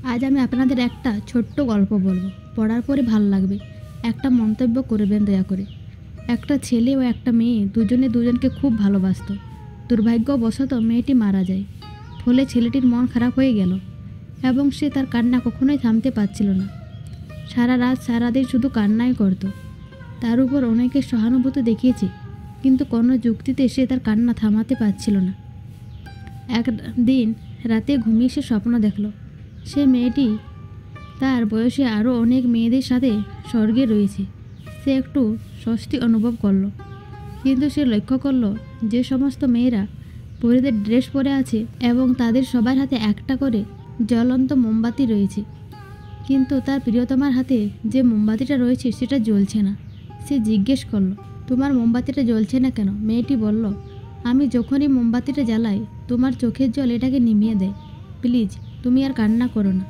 আজ আমি আপনাদের একটা ছোট্ট গল্প বলবো, পড়ার পরে ভালো লাগবে। একটা মন্তব্য করবেন দয়া করে। একটা ছেলে ও একটা মেয়ে দুজনে দুজনকে খুব ভালোবাসতো। দুর্ভাগ্যবশত মেয়েটি মারা যায়। ফলে ছেলেটির মন খারাপ হয়ে গেল এবং সে তার কান্না কখনোই থামতে পারছিল না। সারা রাত সারাদিন শুধু কান্নাই করত। তার উপর অনেকে সহানুভূতি দেখিয়েছে, কিন্তু কোনো যুক্তিতে সে তার কান্না থামাতে পারছিল না। একদিন রাতে ঘুমিয়ে সে স্বপ্ন দেখল সে মেয়েটি তার বয়সে আরও অনেক মেয়েদের সাথে স্বর্গে রয়েছে। সে একটু স্বস্তি অনুভব করল, কিন্তু সে লক্ষ্য করল যে সমস্ত মেয়েরা পরীদের ড্রেস পরে আছে এবং তাদের সবার হাতে একটা করে জ্বলন্ত মোমবাতি রয়েছে, কিন্তু তার প্রিয়তমার হাতে যে মোমবাতিটা রয়েছে সেটা জ্বলছে না। সে জিজ্ঞেস করল, তোমার মোমবাতিটা জ্বলছে না কেন? মেয়েটি বলল, আমি যখনই মোমবাতিটা জ্বালাই তোমার চোখের জল এটাকে নিভিয়ে দেয়। প্লিজ তুমি আর কান্না করো না।